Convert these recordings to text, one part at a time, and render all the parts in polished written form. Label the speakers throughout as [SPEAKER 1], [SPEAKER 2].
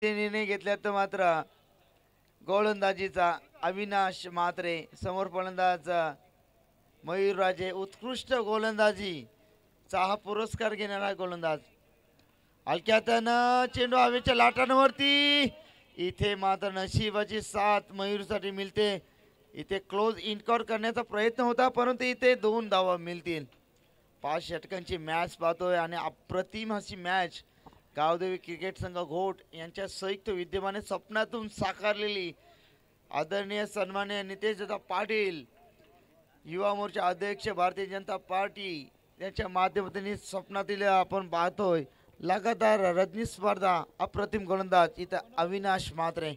[SPEAKER 1] ते निर्णय घेतल्यात तर मात्र गोलंदाजीचा अविनाश म्हात्रे, समोर फलंदाज मयूरराजे, उत्कृष्ट गोलंदाजीचा हा पुरस्कार घेणारा गोलंदाज. हलक्यातनं चेंडू हवेच्या लाटांवरती, इथे मात्र नशिबाची साथ मयूरसाठी मिळते. इथे क्लोज इनकॉर करण्याचा प्रयत्न होता, परंतु इथे 2 धावा मिळतील. 5 षटकांची मॅच पाहतोय आणि अप्रतिम अशी मॅच गावदेवी क्रिकेट संघ घोट यांच्या संयुक्त विद्यमाने स्वप्नातून साकारलेली. आदरणीय सन्माननीय नितेशदादा पाटील, युवा मोर्चा अध्यक्ष, भारतीय जनता पार्टी यांच्या माध्यमातून स्वप्नातील आपण पाहतोय लगातार रजनी स्पर्धा. अप्रतिम गोलंदाज इथं अविनाश म्हात्रे.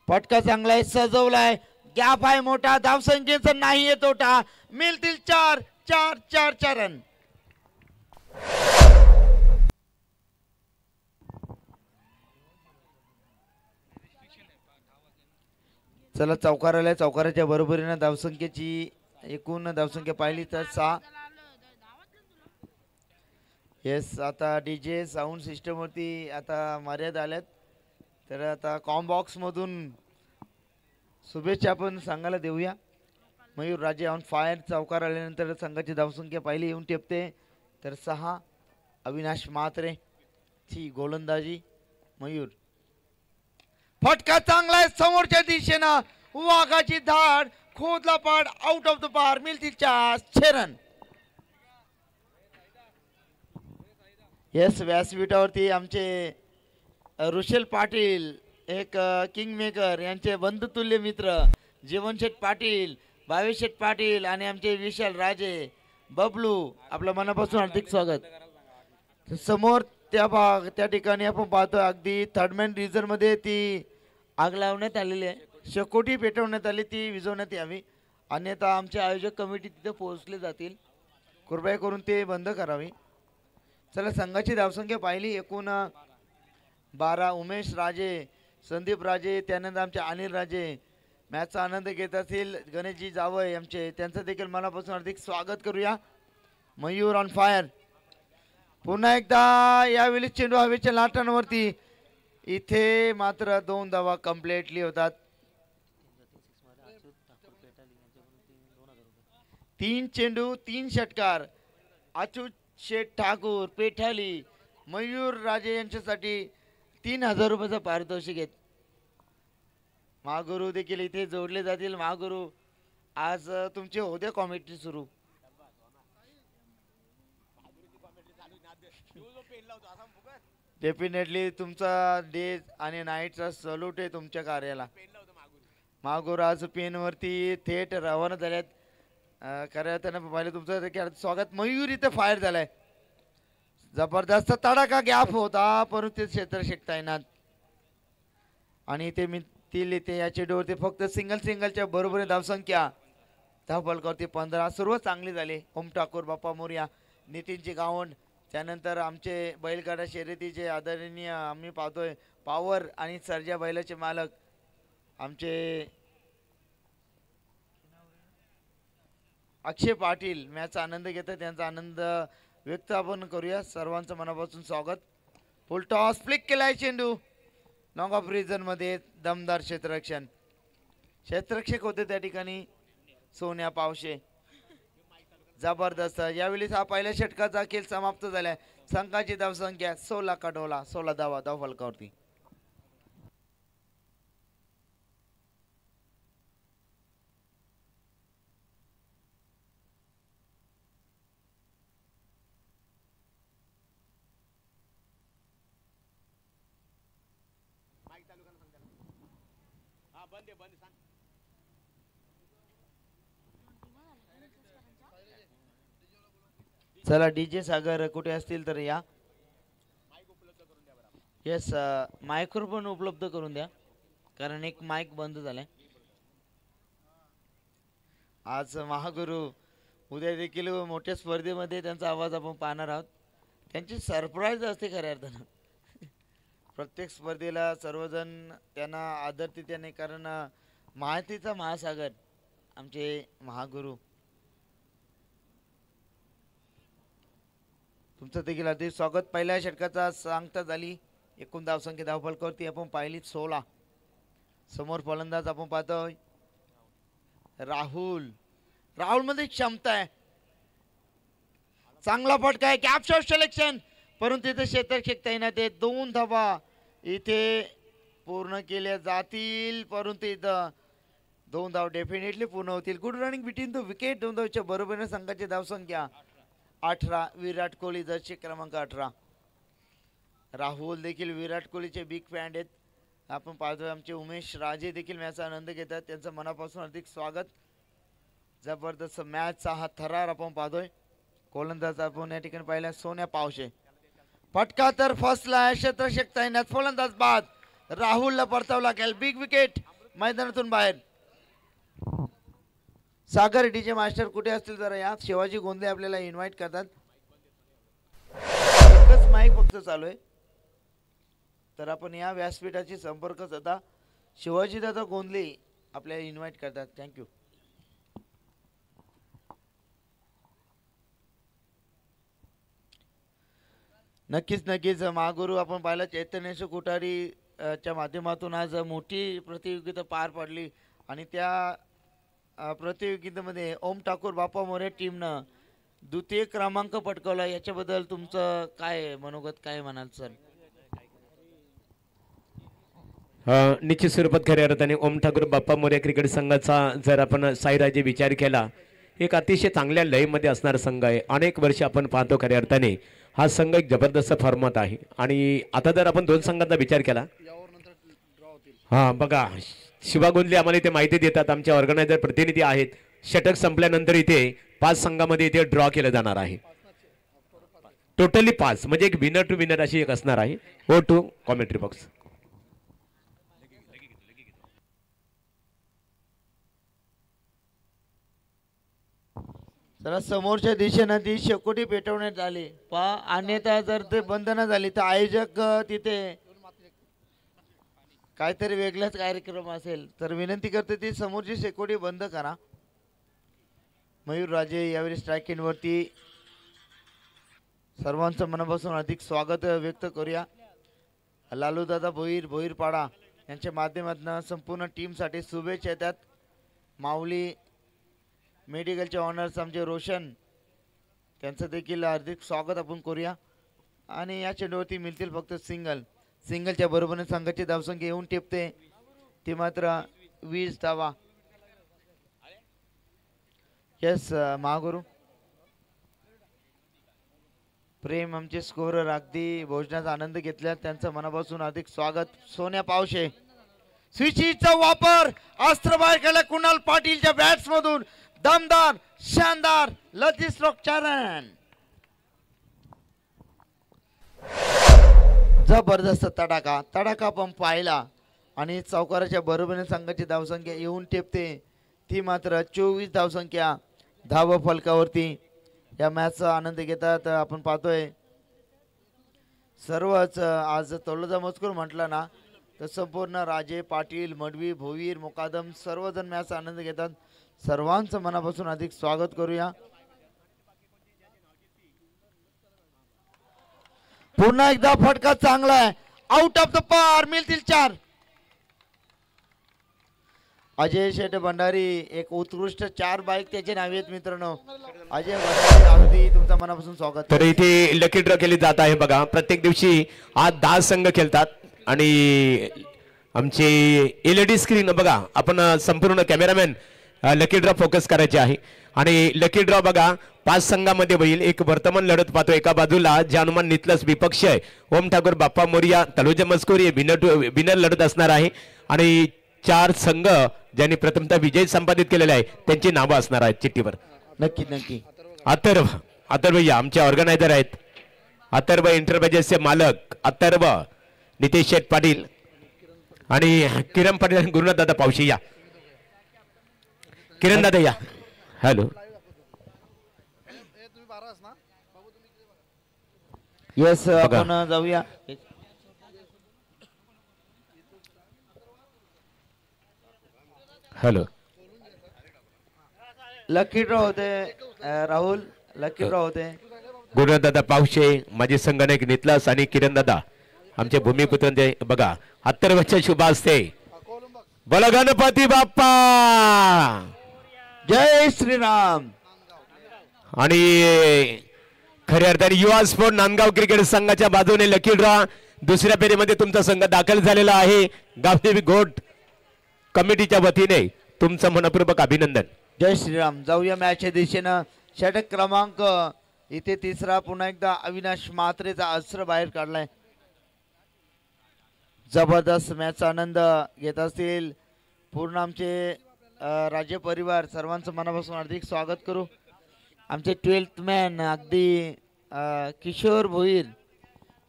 [SPEAKER 1] फटका चांगला आहे, सजवलाय, गॅप आहे मोठा, धावसंख्येचा नाहीये तोटा, मिळतील 4 रन. चला चौकार आलाय, चौकाराच्या बरोबरीनं धावसंख्येची एकूण धावसंख्या पाहिली तर 6. येस, आता डीजे साऊंड सिस्टम वरती आता मर्यादा आल्यात, तर आता कॉम बॉक्स मधून शुभेच्छा आपण सांगायला देऊया. मयूर राजे ऑन फायर. चौकार आल्यानंतर संघाची धावसंख्या पाहिली येऊन टेपते तर 6. अविनाश म्हात्रे ची गोलंदाजी. मयूर, फटका चांगला आहे समोरच्या दिशेनं, वाघाची धाड, खोदला पाड, आउट ऑफ द पार, मिळतील 6 रन. येस, व्यासपीठावरती आमचे ऋषल पाटील, एक किंग मेकर यांचे बंधुतुल्य मित्र जीवनशेठ पाटील, भावेशेठ पाटील आणि आमचे विशाल राजे बबलू, आपलं मनापासून हार्दिक स्वागत. समोर त्या ठिकाणी आपण पाहतो अगदी थर्डमॅन रिझन मध्ये ती आग लावण्यात आलेली आहे, शेकोटी पेटवण्यात आली, ती विझवण्यात यावी, अन्यथा आमचे आयोजक कमिटी तिथे पोहोचले जातील, कृपया करून ते बंद करावी. चला संघाची धावसंख्या पाहिली एकूण 12. उमेश राजे, संदीप राजे, त्यानंतर आमचे अनिल राजे मॅचचा आनंद घेत असतील. गणेशजी जावय आमचे, त्यांचं देखील मनापासून हार्दिक स्वागत करूया. Mayur on fire. पुन्हा एकदा यावेळी चेंडू हवेच्या लाटांवरती, इथे मात्र 2 धावा कम्प्लिटली होतात. 3 चेंडू 3 षटकार. अच्युत शेठ ठाकूर पेठाली, मयूर राजे यांच्यासाठी 3000 रुपयाचं पारितोषिक आहेत. महागुरु देखील इथे जोडले जातील. महागुरु, आज तुमचे होते कॉमेंट्री सुरू. डेफिनेटली तुमचा डे आणि नाईटचा सल्यूट आहे तुमच्या कार्याला. महागुरु आज पेन वरती थेट रवाना झाल्यात. खऱ्या त्यानं पाहिलं तुमचं देखील स्वागत. मयूर इथे फायर झालाय, जबरदस्त तडाखा गॅप होता, परंतु ते क्षेत्र शेकता येणार आणि ते मिळतील इथे या चेंडूवरती फक्त सिंगलच्या बरोबर धावसंख्या. धावफलकावरती 15. सुरुवात चांगली झाली. ओम ठाकूर, बाप्पा मोर्या, नितीनजी गावंड, त्यानंतर आमचे बैलगाडा शर्यतीचे आदरणीय आम्ही पाहतोय पॉवर आणि सर्जा बैलाचे मालक आमचे अक्षय पाटील मॅचचा आनंद घेतात, त्यांचा आनंद व्यक्त आपण करूया. सर्वांचं मनापासून स्वागत. फुल टॉस, फ्लिक केलाय चेंडू लॉंग ऑफ रिजन मध्ये. दमदार क्षेत्ररक्षक होते त्या ठिकाणी सोन्या पावशे. जबरदस्त. यावेळी हा पहिल्या षटकाचा खेळ समाप्त झालाय. संघाची धावसंख्या 16 कडोला, 16 धावा धावफलकावरती. चला डीजे सागर कुठे असतील तर या. येस, मायक्रोफोन उपलब्ध करून द्या, कारण एक माईक बंद झालाय. आज महागुरु उद्या देखील मोठ्या स्पर्धेमध्ये त्यांचा आवाज आपण पाहणार आहोत. त्यांची सरप्राईज असते खऱ्या अर्थानं. प्रत्येक स्पर्धेला सर्वजण त्यांना आदरते त्याने, कारण माहितीचा महासागर आमचे महागुरु. तुमचं देखील अधिक स्वागत. पहिल्या षटकाचा सांगता झाली. एकूण धावसंख्या धावफलकावरती आपण पाहिली 16. समोर फलंदाज आपण पाहतोय राहुल. राहुल मध्ये क्षमता आहे, चांगला फटका आहे, कॅप्चर सिलेक्शन, परंतु इथे क्षेत्ररक्षक तैनात आहे. 2 धावा इथे पूर्ण केल्या जातील, परंतु इथं 2 धाव डेफिनेटली पूर्ण होतील. Good running between the wicket. 2 धावच्या बरोबरीने संघाची धावसंख्या 18. विराट कोहली जर्सी क्रमांक 18. राहुल देखील विराट कोहलीचे बिग फॅन आहेत. आपण पाहतोय आमचे उमेश राजे देखील मॅचचा आनंद घेतात, त्यांचं मनापासून हार्दिक स्वागत. जबरदस्त मॅचचा हा थरार आपण पाहतोय. गोलंदाज आपण या ठिकाणी पाहिला सोन्या पावशे. फटका तर फसला, क्षेत्ररक्षक तैनात, फलंदाज बाद. राहुलला परतावं लागेल. बिग विकेट मैदानातून बाहेर. सागर डीजे मास्टर कुठे असतील जरा या. शिवाजी गोंदे आपल्याला इन्व्हाइट करतात. एकच माईक फक्त चालू आहे, तर आपण या व्यासपीठाची संपर्क साधा. शिवाजी दादा गोंदले आपल्याला इन्व्हाइट करतात. थँक्यू. नक्कीच महागुरु आपण पाहिलं चैतन्य कुठारी च्या माध्यमातून आज मोठी प्रतियोगिता पार पडली आणि त्या प्रतियोगितेमध्ये ओम ठाकूर बाप्पा मोरे टीमनं द्वितीय क्रमांक पटकावला. याच्याबद्दल तुमचं काय मनोगत, काय म्हणाल सर?
[SPEAKER 2] निश्चित स्वरूपात खऱ्या अर्थाने ओम ठाकूर बाप्पा मोरे क्रिकेट संघाचा जर आपण साईराजे विचार केला, एक अतिशय चांगल्या लयमध्ये असणारा संघ आहे. अनेक वर्ष आपण पाहतो खऱ्या अर्थाने हा संघ एक जबरदस्त फॉर्मात आहे. आणि आता जर आपण 2 संघांचा विचार केला, बघा शिवा गोंदले आम्हाला इथे माहिती देतात, आमचे ऑर्गनायझर प्रतिनिधी आहेत. षटक संपल्यानंतर इथे 5 संघामध्ये इथे ड्रॉ केलं जाणार आहे. टोटली 5 म्हणजे एक विनर टू विनर अशी एक असणार आहे. Go to commentary box.
[SPEAKER 1] जरा समोरच्या दिशेनं ती शेकोटी पेटवण्यात आली पहा, अन्यथा जर ते बंद न झाली तर आयोजक तिथे काहीतरी वेगळाच कार्यक्रम असेल, तर विनंती करते ती समोरची शेकोटी बंद करा. मयूर राजे यावेळी स्ट्राईक इन वरती. सर्वांचं मनापासून अधिक स्वागत व्यक्त करूया. लालू दादा भोईरपाडा यांच्या माध्यमातून संपूर्ण टीमसाठी शुभेच्छा येतात. माऊली मेडिकलचे ऑनर्स आमचे रोशन, त्यांचं देखील हार्दिक स्वागत आपण करूया. आणि या चेंडूवरती मिळतील फक्त सिंगलच्या बरोबरीने संघाची धावसंख्या येऊन टिपते ती मात्र 20 धावा. यस महागुरु प्रेम आमचे स्कोरर अगदी भोजनाचा आनंद घेतला, त्यांचं मनापासून अधिक स्वागत. सोन्या पावशे स्विचचा वापर अस्त्र बाहेर केला कुणाल पाटीलच्या बॅट्स मधून. दमदार शानदार लती स्ट्रोक चरण. जबरदस्त तडाखा पण पाहिला आणि चौकाराच्या बरोबरीने संघाची धावसंख्या येऊन टेपते ती मात्र 24 धावसंख्या धाव फलकावरती. या मॅचचा आनंद घेतात. आपण पाहतोय सर्वच आज तोलजा मजकूर म्हटला ना तर संपूर्ण राजे पाटील मडवी भोईर मुकादम सर्वजण मॅचचा आनंद घेतात. सर्वांचं मनापासून अधिक स्वागत करूया. पुन्हा एकदा फटका चांगला आहे, आउट ऑफ द पार, मिळतील 4. अजय शेठ भंडारी एक उत्कृष्ट 4 बाईक त्याचे नावे आहेत मित्रांनो. अजय भंडारी अगदी तुमचं मनापासून स्वागत.
[SPEAKER 2] तर इथे लकी ड्रॉ केली जात आहे. बघा प्रत्येक दिवशी आज 10 संघ खेळतात आणि आमची LED स्क्रीन बघा, आपण संपूर्ण कॅमेरामॅन लकी ड्रॉ फोकस करायचे आहे. आणि लकी ड्रॉ बघा 5 संघामध्ये होईल. एक वर्तमान लढत पाहतो. एका बाजूला जे हनुमान नितलस विपक्ष आहे ओम ठाकूर बाप्पा मोरिया तलोजा मस्कोरी विनर लढत असणार आहे. आणि 4 संघ ज्यांनी प्रथमतः विजय संपादित केलेला आहे त्यांची नावं असणार आहेत चिठ्ठीवर.
[SPEAKER 1] नक्की
[SPEAKER 2] अथर्व या आमचे ऑर्गनायझर आहेत. अथर्व एंटरप्राइजेसचे मालक अथर्व नितेश शेठ पाटील आणि किरण पाटील आणि गुरुनाथ दादा पावशी. या किरण दादा या. हॅलो
[SPEAKER 1] यस आपण जाऊया.
[SPEAKER 2] हॅलो
[SPEAKER 1] लकी ड्रॉ होते राहुल, लकी ड्रॉ होते.
[SPEAKER 2] गुरुनाथ दादा पावशे माजी संघनायक नितलास आणि किरण दादा आमचे भूमिपुत्रांचे बघा अत्तरवच्च्या शुभ असते. बोला गणपती बाप्पा,
[SPEAKER 1] जय श्रीराम.
[SPEAKER 2] आणि खऱ्या अर्थाने युवा स्पोर्ट नांदगाव क्रिकेट संघाच्या बाजूने लकी ड्रॉ दुसऱ्या फेरीमध्ये तुमचा संघ दाखल झालेला आहे. गावदेवी गोट कमिटीच्या वतीने तुमचं मनपूर्वक अभिनंदन.
[SPEAKER 1] जय श्रीराम. जाऊया मॅचच्या दिशेनं. षटक क्रमांक इथे तिसरा पुन्हा एकदा अविनाश म्हात्रेचा अस्त्र बाहेर काढलाय. जबरदस्त मॅचचा आनंद घेत असतील पूर्ण आमचे राज्य परिवार. सर्वांचं मनापासून हार्दिक स्वागत करू. आमचे 12th मॅन अगदी किशोर भोईर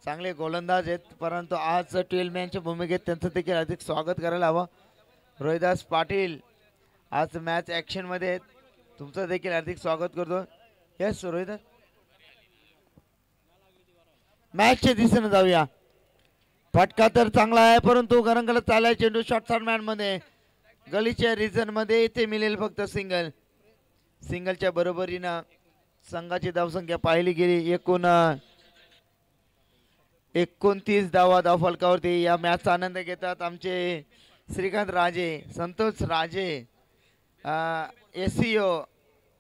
[SPEAKER 1] चांगले गोलंदाज आहेत, परंतु आज 12 मॅनच्या भूमिकेत त्यांचं देखील अधिक स्वागत करायला हवं. रोहिदास पाटील आज मॅच ॲक्शनमध्ये आहेत, तुमचं देखील हार्दिक स्वागत करतो. यस रोहिदास. मॅचच्या दिशेनं जाऊया. फटका तर चांगला आहे, परंतु गरंगलत चाललाय चेंडू. शॉर्ट मॅन मध्ये गलीच्या रिजन मध्ये इथे मिळेल फक्त सिंगल. सिंगलच्या बरोबरीनं संघाची धावसंख्या पाहिली गेली. एकूण 29 धावा धावफलकावरती. या मॅचचा आनंद घेतात आमचे श्रीकांत राजे, संतोष राजे, SEO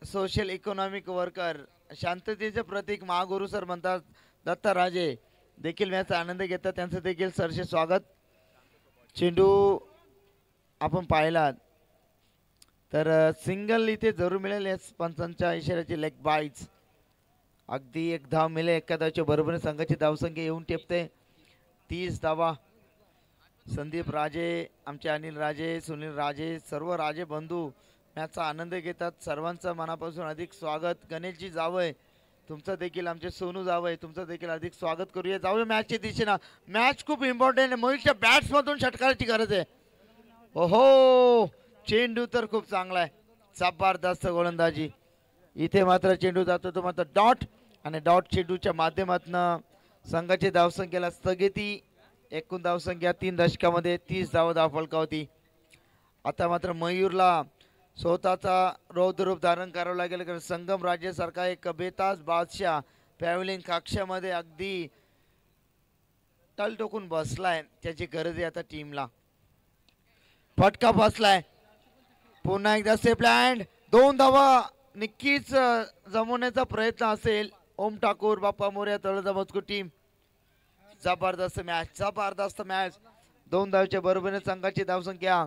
[SPEAKER 1] सोशल इकॉनॉमिक वर्कर, शांततेचे प्रतीक महागुरु सर म्हणतात दत्ता राजे देखील मॅचचा आनंद घेतात. त्यांचं देखील सरसे स्वागत. चेंडू आपण पाहिलात तर सिंगल इथे जरूर मिळेल. एस पंचांच्या इशाऱ्याची लेग बाईट्स. अगदी एक धाव मिळेल. एका धावच्या बरोबरीने संघाची धावसंख्या येऊन टेपते 30 धावा. संदीप राजे, आमचे अनिल राजे, सुनील राजे, सर्व राजे बंधू मॅचचा आनंद घेतात. सर्वांचं मनापासून अधिक स्वागत. गणेशजी जावय, तुमचं देखील, आमचे सोनू जावय, तुमचं देखील अधिक स्वागत करूया. जाऊया मॅचच्या दिशेनं. मॅच खूप इम्पॉर्टंट आहे. मयूरच्या बॅट्समधून षटकाराची गरज आहे. ओहो, चेंडू तर खूप चांगला आहे. जबरदस्त गोलंदाजी. इथे मात्र चेंडू जातो तो मात्र डॉट, आणि डॉट चेंडूच्या माध्यमातून संघाची धावसंख्येला स्थगिती. एकूण धावसंख्या 3 दशकामध्ये 30 धावा धावफलका होती. आता मात्र मयूरला स्वतःचा रौद्ररूप धारण करावं लागेल, कारण संगम राज्यासारखा एक बेताज बादशाह पॅव्हलियन कक्षामध्ये अगदी तल टोकून बसलाय. त्याची गरज आहे आता टीमला. फटका बसलाय. पुन्हा एकदा सेफ लँड. 2 धावा नक्कीच जमवण्याचा प्रयत्न असेल. ओम ठाकूर, बाप्पा मोर्या, तळोजा मजकूर टीम. जबरदस्त मॅच, जबरदस्त मॅच. 2 धावच्या बरोबरीने संघाची धावसंख्या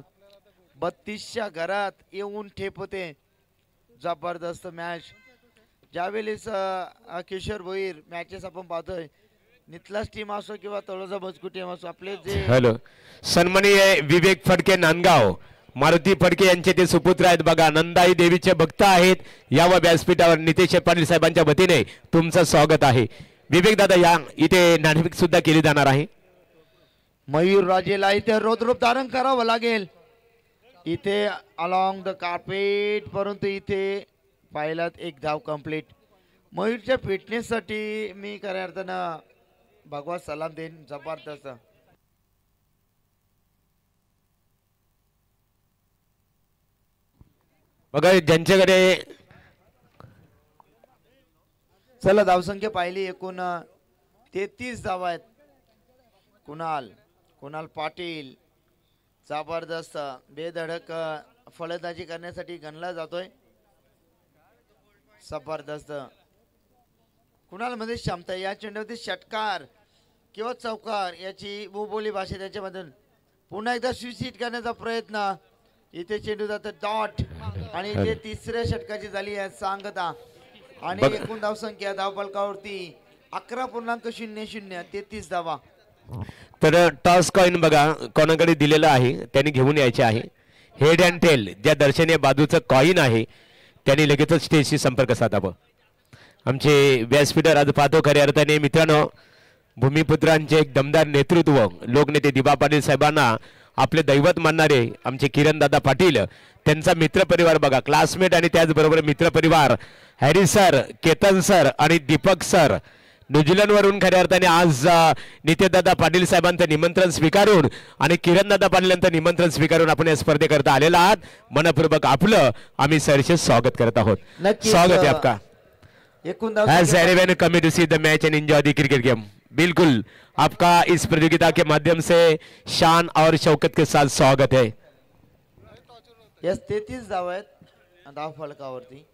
[SPEAKER 1] 32च्या घरात येऊन ठेपते. जबरदस्त मॅच. ज्यावेळेस किशोर भोईर मॅचेस आपण पाहतोय, नितलास टीम असो किंवा तळोजा मजकूर टीम असो, आपले जे
[SPEAKER 2] हॅलो सन्माननीय विवेक फडके नांदगाव, मारुती फडके यांचे ते सुपुत्र आहेत बघा. नंदाई देवीचे भक्त आहेत. या व व्यासपीठावर नितेश पाटील साहेबांच्या वतीने तुमचं स्वागत आहे. विवेक दादा या इथे नाणेफेक सुद्धा केली जाणार आहे.
[SPEAKER 1] मयूर राजेला इथे रौद्ररूप धारण करावं लागेल. इथे अलॉंग द कार्पेट, परंतु इथे पाहिलात 1 धाव कंप्लीट. मयूरच्या फिटनेससाठी मी खऱ्या अर्थानं भगवा सलाम देईन. जबरदस्त.
[SPEAKER 2] बघा ज्यांच्याकडे
[SPEAKER 1] चला धावसंख्या पाहिली. एकूण 33 धावा आहेत. कुणाल पाटील जबरदस्त बेधडक फलंदाजी करण्यासाठी गणला जातोय. जबरदस्त. कुणाल मध्ये क्षमता. या चेंडूवरती षटकार किंवा चौकार याची बोली भाषा त्याच्यामधून पुन्हा एकदा स्विच हिट करण्याचा प्रयत्न. इथे चेंडू जातो डॉट, आणि इथे 3ऱ्या षटकाची झाली आहे सांगता. आणि एकूण धावसंख्या धावफलकावरती 11.00 33 धावा.
[SPEAKER 2] तर टॉस कॉइन बघा कोणाकडे दिलेला आहे त्यांनी घेऊन यायचे आहे. हेड अँड टेल ज्या दर्शनीय बाजूचं कॉइन आहे त्यांनी लगेचच स्टेजशी संपर्क साधावा. आमचे व्यासपीठर आज पाहतो खऱ्या अर्थाने मित्रांनो, भूमिपुत्रांचे एक दमदार नेतृत्व, लोकनेते दिबा पाटील साहेबांना आपले दैवत मानणारे आमचे किरण दादा पाटील, त्यांचा मित्रपरिवार बघा, क्लासमेट आणि त्याचबरोबर मित्रपरिवार हॅरी सर, केतन सर आणि दीपक सर न्यूझीलंड वरून खऱ्या अर्थाने आज नितेशदादा पाटील साहेबांचं निमंत्रण स्वीकारून आणि किरणदादा पाटील यांचं निमंत्रण स्वीकारून आपण या स्पर्धेकरता आलेला आहात. मनपूर्वक आपलं आम्ही सरसे स्वागत करत आहोत. स्वागत आहे आपका. As everyone come to see the match and enjoy the cricket game. बिल्कुल आपका इस प्रतियोगिता के माध्यम से शान और शौकत के साथ स्वागत है।
[SPEAKER 1] यस 33 धाव आहेत धाव फलकावरती.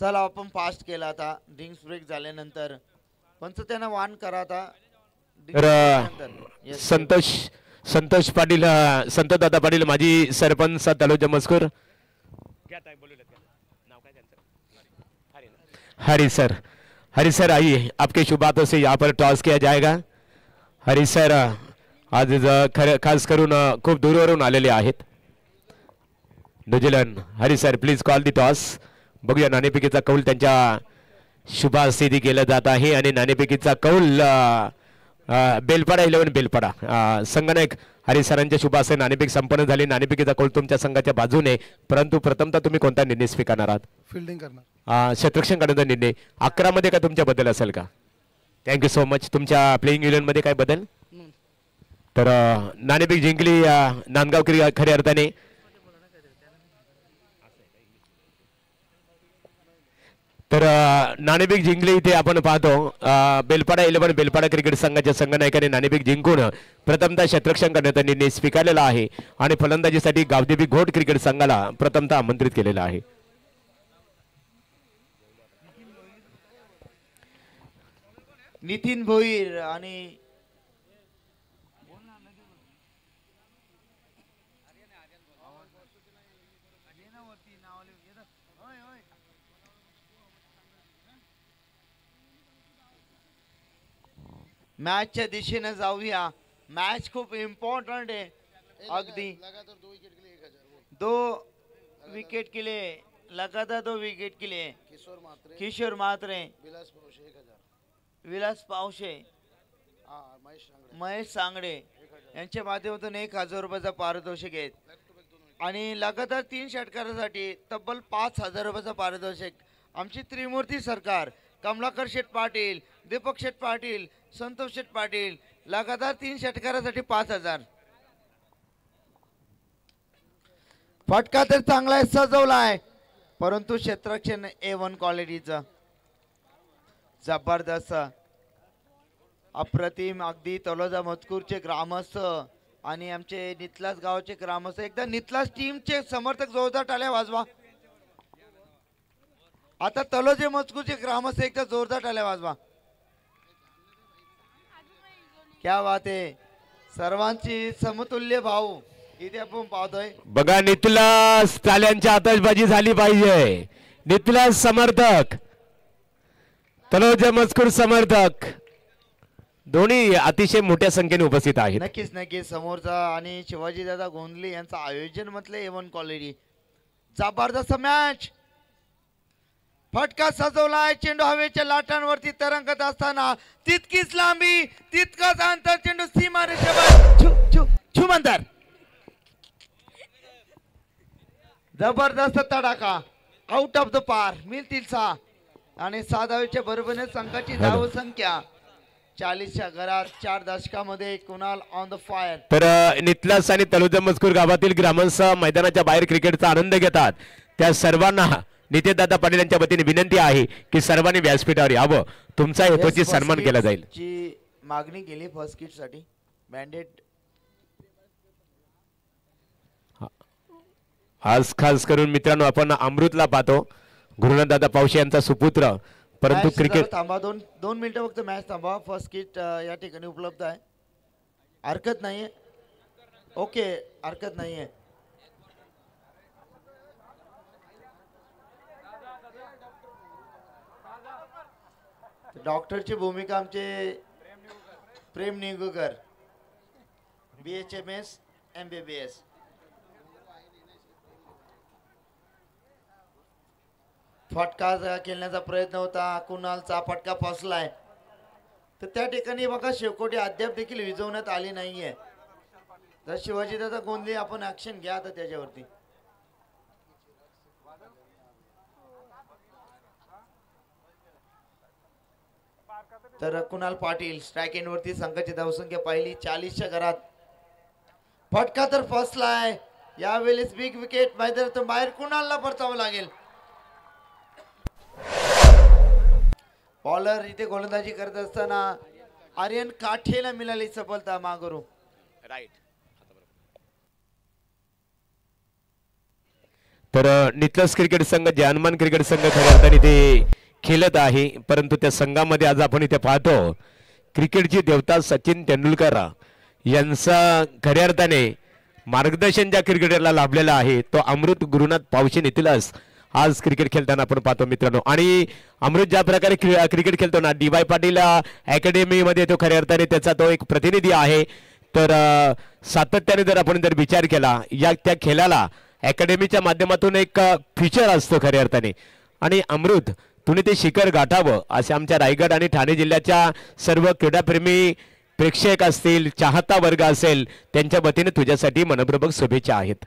[SPEAKER 1] चला आपण फास्ट केला आता ड्रिंक्स ब्रेक झाल्यानंतर पंच त्यांना वान करा आता.
[SPEAKER 2] तर संतोष संतोष पाटील संतोष दादा पाटील माजी सरपंच तलोजा मस्कूर. हरी सर आइए आपके शुभ हाथों से यहाँ पर टॉस किया जाएगा. हरी सर आज खास करून खूप दूरवरून आलेले आहेत New Zealand. Hari sir please call the toss. बघूया नाणेफेकीचा कौल त्यांच्या शुभास्थिती केला जात आहे आणि नाणेफेकीचा कौल बेलपाडा 11 बेलपाडा संगणक हरी सरांच्या शुभास्ते नाणेफेक संपन्न झाली. नाणेफेकीचा कौल तुमच्या संघाच्या बाजूने, परंतु प्रथमतः तुम्ही कोणता निर्णय स्वीकारणार आहात?
[SPEAKER 3] फिल्डिंग करणार.
[SPEAKER 2] क्षेत्ररक्षण करण्याचा निर्णय 11 मध्ये का तुमच्या बदल असेल का? Thank you so much. तुमच्या प्लेइंग 11 मध्ये काय बदल? तर नाणेफेक जिंकली नांदगाव खऱ्या अर्थाने. तर नाणेफेक जिंकली इथे आपण पाहतो बेलपाडा 11 बेलपाडा क्रिकेट संघाच्या संघनायकाने नाणेफेक जिंकून प्रथमतः क्षेत्ररक्षण करण्याचा निर्णय स्वीकारलेला आहे आणि फलंदाजीसाठी गावदेवी घोट क्रिकेट संघाला प्रथमतः आमंत्रित केलेला आहे.
[SPEAKER 1] नितीन भोईर आणि मॅचच्या दिशेने जाऊया. मॅच खूप इम्पॉर्टंट आहे. अगदी 2 विकेट के लिए लगातार 2 विकेट के लिए किशोर मात्रे विलास पावशे महेश सांगडे यांच्या माध्यमातून 1000 रुपयाचा पारितोषिक आहेत आणि लगातार 3 षटकारासाठी तब्बल 5000 रुपयाचा पारितोषिक. आमची त्रिमूर्ती सरकार कमलाकर शेठ पाटील, दीपक शेठ पाटील, संतोष शेठ पाटील लगातार 3 षटकारासाठी 5000. फटका तर चांगला आहे, सजवला आहे, परंतु क्षेत्ररक्षण A1 क्वालिटीचा जबरदस्त अप्रतिम. अगदी तलोजा मजकूरचे ग्रामस्थ आणि आमचे नितलास गावाचे ग्रामस्थ एकदा नितलास टीमचे समर्थक जोरदार टाळ्या वाजवा. आता तलोजे मजकूरचे ग्रामस्थ एकदा जोरदार टाळ्या वाजवा. क्या बात आहे. सर्वांची समतुल्य भाव इथे आपण पाहतोय.
[SPEAKER 2] बघा नितलास ताल्यांची आतषबाजी झाली पाहिजे. नितलास समर्थक तलोजा मजकूर समर्थक दोन्ही अतिशय मोठ्या संख्येने उपस्थित आहेत.
[SPEAKER 1] नक्कीच नक्कीच. समोरचा आणि शिवाजी दादा गोंधले यांचं आयोजन म्हटलं A1 क्वालिटी. जबरदस्त मॅच. फटका सजवलाय. चेंडू हवेच्या लाटांवरती तरंगत असताना तितकीच लांबी तितकाच अंतर. चेंडू सीमारेषेवर छुमंतर. जबरदस्त तडाखा. आउट ऑफ द पार. मिळतील 6 आणि 6 धावेच्या बरोबरीने संघाची धाव संख्या 40च्या घरात. 4 दशकामध्ये कुणाल ऑन द फायर.
[SPEAKER 2] तर नितलास आणि तलोजा मजकूर गावातील ग्रामस्थ मैदानाच्या बाहेर क्रिकेटचा आनंद घेतात. त्या सर्वांना नितेशदादा पाटील यांच्या वतीने विनंती आहे की सर्वांनी व्यासपीठावर यावं. तुमचा हेतूची सन्मान केला जाईल.
[SPEAKER 1] ची मागणी केली फर्स्ट किट साठी बँडेड.
[SPEAKER 2] आज खास करून मित्रांनो आपण अमृतला पाहतो. गुरुनाथदादा पावशे यांचा सुपुत्र, परंतु क्रिकेट
[SPEAKER 1] थांबा 2 मिनिटं फक्त मॅच थांबा. फर्स्ट किट या ठिकाणी उपलब्ध आहे. हरकत नाहीये. ओके हरकत नाहीये. डॉक्टरची भूमिका आमचे प्रेम निगुकर BHMS MBBS. फटका खेळण्याचा प्रयत्न होता. कुणालचा फटका फसलाय. तर त्या ठिकाणी बघा शेवकोटी अद्याप देखील विजवण्यात आली नाहीये. जर शिवाजी दादा गोंधळे आपण ऍक्शन घ्या आता त्याच्यावरती. तर कुणाल पाटील स्ट्राइक एंड वरती संघाची धावसंख्या पाहिली 40च्या घरात. फटका तर फसलाय. यावेळेस बिग विकेट मैदानातून बाहेर कुणालला परतावं लागेल. बॉलर इथे गोलंदाजी करत असताना आर्यन काठेला मिळाली सफलता मागरू.
[SPEAKER 2] तर नितलस क्रिकेट संघ जानमान क्रिकेट संघ खऱ्या अर्थाने ते खेळत आहे, परंतु त्या संघामध्ये आज आपण इथे पाहतो क्रिकेटची देवता सचिन तेंडुलकर यांचा खऱ्या अर्थाने मार्गदर्शन ज्या क्रिकेटरला लाभलेला आहे तो अमृत गुरुनाथ पावशे नितलस आज क्रिकेट खेळताना आपण पाहतो मित्रांनो. आणि अमृत ज्या प्रकारे क्रिकेट खेळतो ना, डी वाय पाटील अकॅडमीमध्ये तो खऱ्या अर्थाने त्याचा तो एक प्रतिनिधी आहे. तर सातत्याने जर आपण जर विचार केला या त्या खेळाला अकॅडमीच्या माध्यमातून एक फ्युचर असतो खऱ्या अर्थाने. आणि अमृत तुम्ही ते शिखर गाठावं असे आमच्या रायगड आणि ठाणे जिल्ह्याच्या सर्व क्रीडाप्रेमी प्रेक्षक असतील, चाहता वर्ग असेल, त्यांच्या वतीने तुझ्यासाठी मनपूर्वक शुभेच्छा आहेत.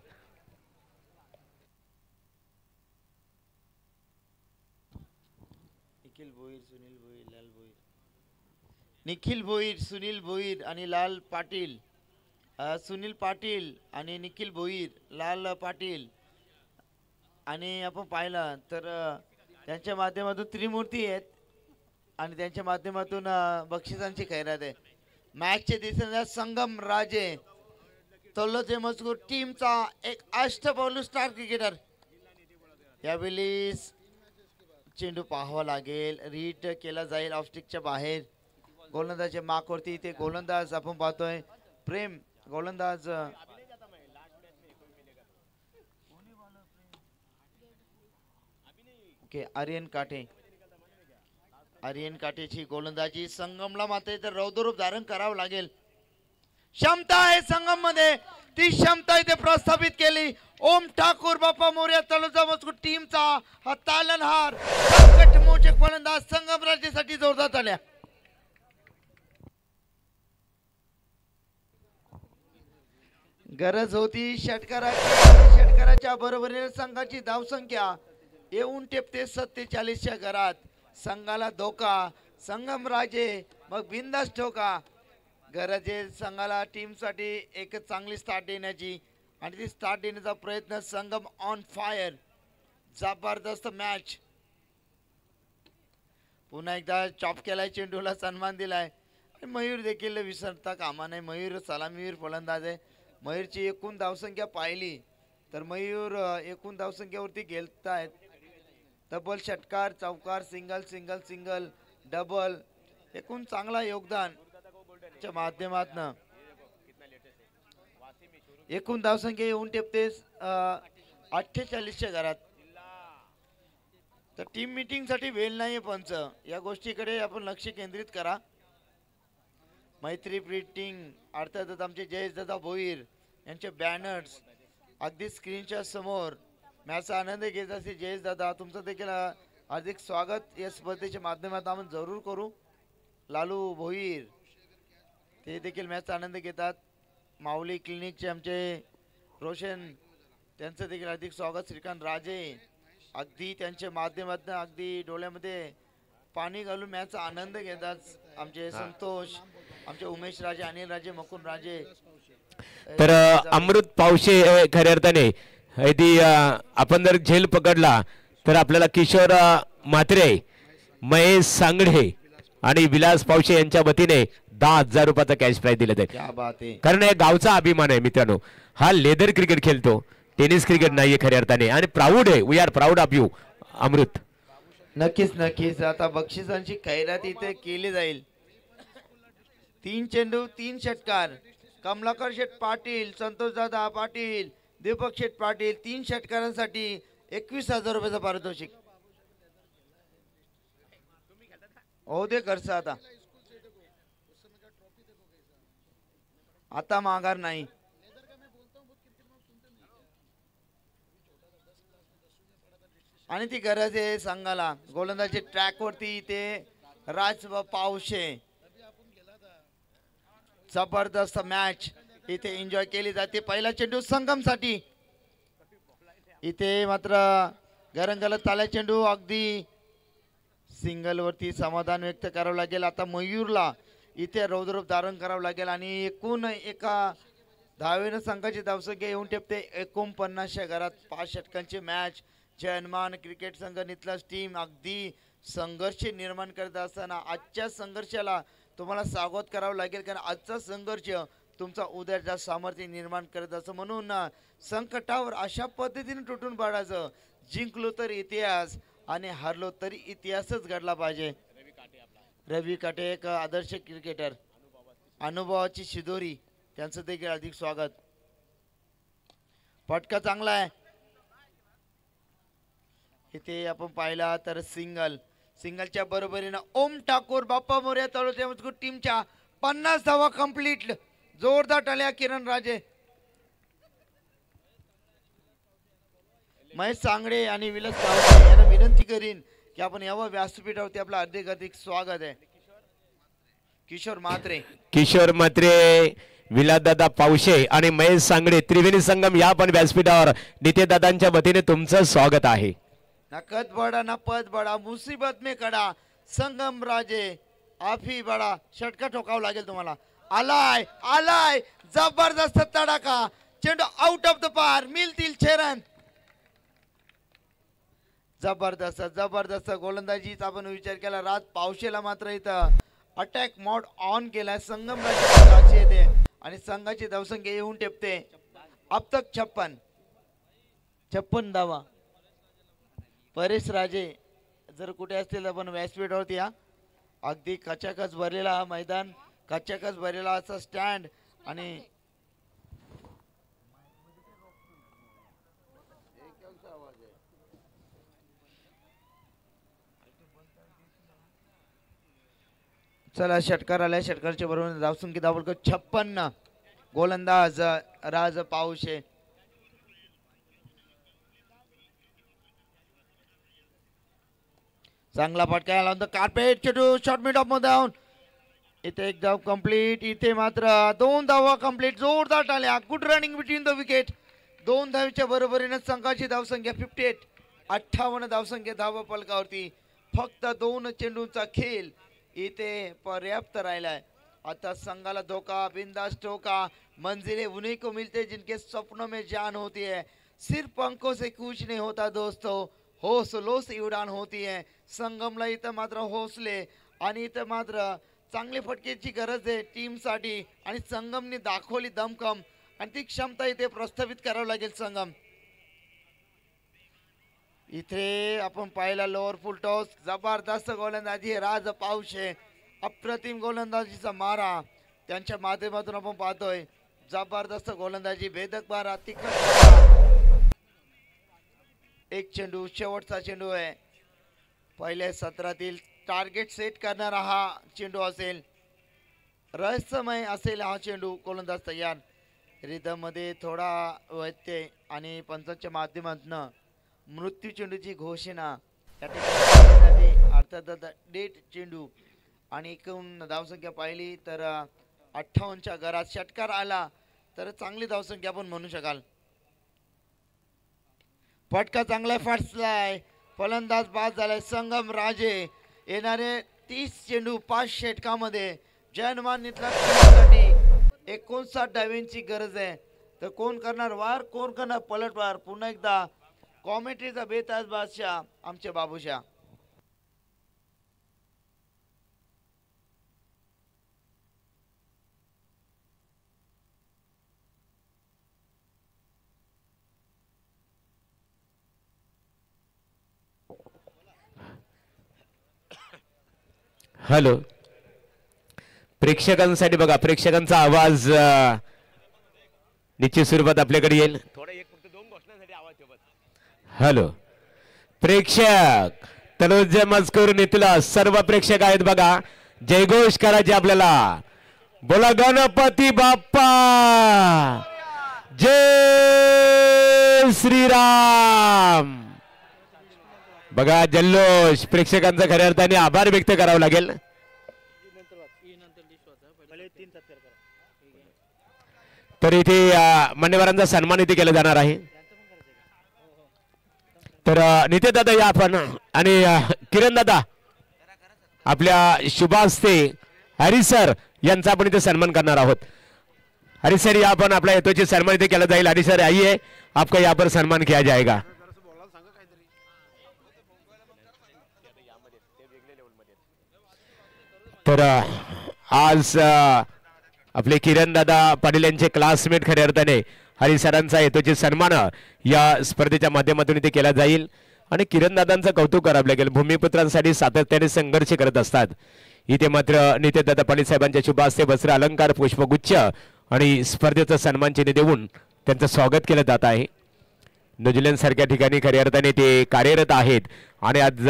[SPEAKER 1] निखिल भोईर, सुनील भोईर आणि लाल पाटील. सुनील पाटील आणि निखिल भोईर, लाल पाटील. आणि आपण पाहिलं तर त्यांच्या माध्यमातून त्रिमूर्ती आहेत आणि त्यांच्या माध्यमातून बक्षिसांची खैरात आहे. मॅचचे दिसणाऱ्या संगम राजे तोलोचे मजकूर टीमचा एक अष्टपैलू स्टार क्रिकेटर. यावेळी चेंडू पाहावा लागेल, रीड केला जाईल ऑफस्टिकच्या बाहेर. गोलंदाजच्या माकवरती इथे गोलंदाज आपण पाहतोय प्रेम गोलंदाज. ओके, आर्यन काटे. आर्यन काटेची गोलंदाजी. संगमला मात्र इथे रौद्ररूप धारण करावं लागेल. क्षमता आहे संगम मध्ये, ती क्षमता इथे प्रस्थापित केली. ओम ठाकूर बाप्पा मोर्या तळोजा मजकूर टीमचा हा तालनहार संकटमोचक फलंदाज संगम राज्यासाठी जोरदार आल्या. गरज होती षटकाराची. षटकाराच्या बरोबरीने संघाची धावसंख्या येऊन टेपते 47च्या घरात. संघाला धोका. संगम राजे मग बिंदास ठोका. गरज आहे संघाला टीमसाठी एक चांगली स्टार्ट देण्याची आणि ती स्टार्ट देण्याचा प्रयत्न. संगम ऑन फायर. जबरदस्त मॅच. पुन्हा एकदा चॉप केलाय, चेंडूला सन्मान दिलाय. मयूर देखील विसरता कामा नाही. मयूर सलामीवीर फलंदाज आहे. मयूरची एकूण धावसंख्या पाहिली तर मयूर एकूण धावसंख्येवरती गेलतायत. डबल, षटकार, चौकार, सिंगल सिंगल सिंगल, डबल, एकूण चांगला योगदान च्या माध्यमातून एकूण धावसंख्या येऊन टेपते 48च्या घरात. तर टीम मीटिंग साठी वेळ नाही पंच, या गोष्टीकडे आपण लक्ष केंद्रित करा. मैत्री प्रिंटिंग अर्थातच आमचे जयेश दादा भोईर यांचे बॅनर्स अगदी स्क्रीनच्या समोर. मॅचचा आनंद घेत असते जयेश दादा, तुमचं देखील हार्दिक स्वागत या स्पर्धेच्या माध्यमातून आपण जरूर करू. लालू भोईर ते देखील मॅचचा आनंद घेतात. माऊली क्लिनिकचे आमचे रोशन त्यांचं देखील हार्दिक स्वागत. श्रीकांत राजे अगदी त्यांच्या माध्यमातून अगदी डोळ्यामध्ये पाणी घालून मॅचचा आनंद घेतात. आमचे संतोष, आमचे उमेश राजे, अनिल राजे, मकुन राजे.
[SPEAKER 2] तर अमृत पावशे खऱ्या अर्थाने यदि आपण जर झेल पकडला तर आपल्याला किशोर म्हात्रे, महेश सांगडे आणि विलास पावशे यांच्या वतीने 10,000 रुपयाचा कॅश प्राइज दिला जाईल. कारण हे गावचा अभिमान आहे मित्रांनो. हा लेदर क्रिकेट खेळतो, टेनिस क्रिकेट नाहीये खऱ्या अर्थाने. आणि प्राऊड आहे, we are proud of you Amrut.
[SPEAKER 1] नक्कीच नक्कीच. आता बक्षिसांची खैरात इथे केली जाईल. 3 चेंडू 3 षटकार. कमलाकर शेठ पाटील, संतोष दादा पाटील, दीपक शेठ पाटील 3 षटकारांसाठी 21,000 रुपयाचं पारितोषिक. हो दे खर्च आता माघार नाही. आणि ती गरज आहे संघाला. गोलंदाजी ट्रॅक वरती ते राज पावशे. जबरदस्त मॅच इथे एन्जॉय केली जाते. पहिला चेंडू संगम साठी. इथे मात्र गरंगलत ताल्या चेंडू अगदी सिंगल वरती समाधान व्यक्त करावं लागेल. आता मयूरला इथे रौद्ररूप धारण करावं लागेल आणि एकूण एका धावेनं संघाची धावसंख्या येऊन ठेपते 49 घरात 5 षटकांची मॅच. जयमान क्रिकेट संघ नितलास टीम अगदी संघर्ष निर्माण करत असताना आजच्या संघर्षाला तुम्हाला स्वागत करावं लागेल, कारण आजचा संघर्ष तुमचा उद्याचा सामर्थ्य निर्माण करत असं. म्हणून संकटावर अशा पद्धतीने तुटून पाडायचं, जिंकलो तर इतिहास आणि हारलो तरी इतिहासच घडला पाहिजे. रवी काटे एक आदर्श क्रिकेटर, अनुभवाची शिदोरी, त्यांचं देखील अधिक स्वागत. फटका चांगला आहे. इथे आपण पाहिला तर सिंगलच्या बरोबरीनं ओम ठाकूर, बाप्पा मोर्या तालुक्या टीमच्या 50 धावा कंप्लीट. जोरदार टाळ्या किरण राजे, महेश सांगडे आणि विलास पावसे यांना विनंती करीन की आपण यावं व्यासपीठावरती. आपलं अधिक स्वागत आहे. किशोर म्हात्रे, विलासदादा पावशे आणि महेश सांगडे त्रिवेणी संगम या पण व्यासपीठावर नितेदादांच्या वतीने तुमचं स्वागत आहे. ना कद बडा ना पद बडा, मुसीबत में खडा संगम राजे, आफी बडा. षटका ठोकावं लागेल तुम्हाला. आलाय जबरदस्त तडाखा, चेंडू आउट ऑफ द पार, मिळतील 6 रन. जबरदस्त गोलंदाजीचा आपण विचार केला. राज पावशेला मात्र इथं अटॅक मोड ऑन केलाय. संगम राजे येते आणि संघाची धावसंख्या येऊन टेपते अब तक 56 धावा. परेश राजे जर कुठे असतील आपण व्यासपीठावरती या. अगदी कचाकच भरलेला हा मैदान, कचाकच भरलेला असा स्टँड आणि चला षटकार आलाय. षटकारच्या बरोबर धावसंख्या धावल 56. गोलंदाज राज पावशे. चांगला फटका आला. कार्पेट चेंडू शॉर्ट मिड ऑफ मध्ये जाऊन इथे एक धाव कंप्लीट. इथे मात्र 2 धावा कंप्लीट. जोरदार टाळ्या. Good running between the wicket. 2 धावीच्या बरोबरीने संघाची धावसंख्या 58. 58 धावसंख्या धावा फलकावरती. फक्त 2 चेंडूंचा खेळ इथे पर्याप्त राहिलाय. आता संघाला धोका, बिंदास ठोका. मंजिलें उन्हीं को मिलते जिनके सपनों में जान होती है. सिर्फ पंखों से कुछ नहीं होता दोस्तों, हौसलों से उड़ान होती है. संगमला इथं मात्र हौसले आणि इथं मात्र चांगली फटकेची गरज आहे टीमसाठी आणि संगमने दाखवली दमखम आणि ती क्षमता इथे प्रस्थापित करावं लागेल संगम. इथे आपण पाहिला लोअर फुल टॉस. जबरदस्त गोलंदाजी राज पावशे, अप्रतिम गोलंदाजीचा मारा त्यांच्या माध्यमातून आपण पाहतोय. जबरदस्त गोलंदाजी, भेदक मारा, तिखट. एक चेंडू, शेवटचा चेंडू आहे. पहिल्या सत्रातील टार्गेट सेट करणारा हा चेंडू असेल. रहस्यमय असेल हा चेंडू. गोलंदाज तयार. रिदम मध्ये थोडा व्यत्यय आणि पंचांच्या माध्यमातून मृत्यू चेंडूची घोषणा या ठिकाणी अर्थात डेट चेंडू. आणि एकूण धावसंख्या पाहिली तर 58च्या घरात. षटकार आला तर चांगली धावसंख्या आपण म्हणू शकाल. फटका चांगला फाटलाय. फलंदाज बाद झालाय. संगम राजे येणारे 30 चेंडू 5 षटकामध्ये जयमान साठी 59 डावींची गरज आहे. तर कोण करणार वार, कोण करणार पलटवार. पुन्हा एकदा कॉमेंट्रीचा बेताज बादशाह आमचे बाबूशा.
[SPEAKER 2] हॅलो, प्रेक्षकांसाठी बघा, प्रेक्षकांचा आवाज निश्चित स्वरूपात आपल्याकडे येईल. हॅलो प्रेक्षक, तनुज मजकूर नितला सर्व प्रेक्षक आहेत बघा. जयघोष करायचे आपल्याला. बोला गणपती बाप्पा, जय श्रीराम. बघा जल्लोष, प्रेक्षकांचा खऱ्या अर्थाने आभार व्यक्त करावं लागेल. तर इथे मान्यवरांचा सन्मान इथे केला जाणार आहे. तर नितेश दादा या आपण आणि किरण दादा आपल्या शुभास्ते हरी सर यांचा आपण इथे सन्मान करणार आहोत. हरी सर यहाँ पर आपला यथोचित सन्मान इथे केला जाईल. हरी सर आइए, आपका यहाँ पर सम्मान किया जाएगा. तर आज आपले किरण दादा पाटील यांचे क्लासमेट खऱ्या अर्थाने हरी सरांचा यथोचित सन्मान या स्पर्धेच्या माध्यमातून इथे केला जाईल. आणि किरण दादांचं कौतुक करावं लागेल. भूमिपुत्रांसाठी सातत्याने संघर्ष करत असतात. इथे मात्र नितेशदादा पाटील साहेबांच्या शुभ हस्ते वस्त्र अलंकार पुष्पगुच्छ आणि स्पर्धेचा सन्मान चिन्ह देऊन त्यांचं स्वागत केलं जात आहे. न्यूझीलंड सारख्या ठिकाणी खऱ्या अर्थाने ते कार्यरत आहेत. आणि आज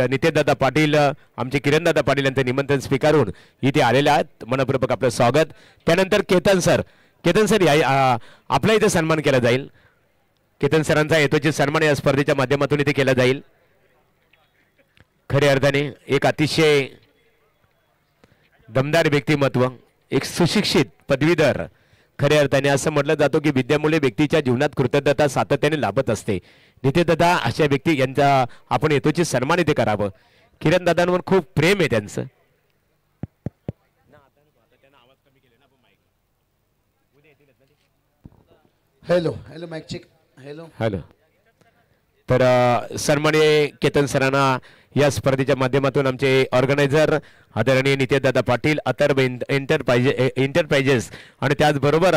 [SPEAKER 2] नितेशदादा पाटील आमचे किरणदादा पाटील यांचं निमंत्रण स्वीकारून इथे आलेले आहेत. मनपूर्वक आपलं स्वागत. त्यानंतर केतन सर आपला इथे सन्मान केला जाईल. केतन सरांचा यथोचित सन्मान या स्पर्धेच्या माध्यमातून इथे केला जाईल. खऱ्या अर्थाने एक अतिशय दमदार व्यक्तिमत्व, एक सुशिक्षित पदवीधर. खऱ्या अर्थाने असं म्हटलं जातं की विद्यामुळे व्यक्तीच्या जीवनात कृतज्ञता सातत्याने लाभत असते. नितेशदादा अशा व्यक्ती यांचा आपण यथोचित सन्मान इथे करावं. किरण दादांवर खूप प्रेम आहे त्यांचं.
[SPEAKER 3] Hello hello mic check. Hello
[SPEAKER 2] hello. तर सन्माननीय केतन सरांना या स्पर्धेच्या माध्यमातून आमचे ऑर्गनायझर आदरणीय नितेशदादा पाटील, अथर्व एंटरप्राइजेस आणि त्याचबरोबर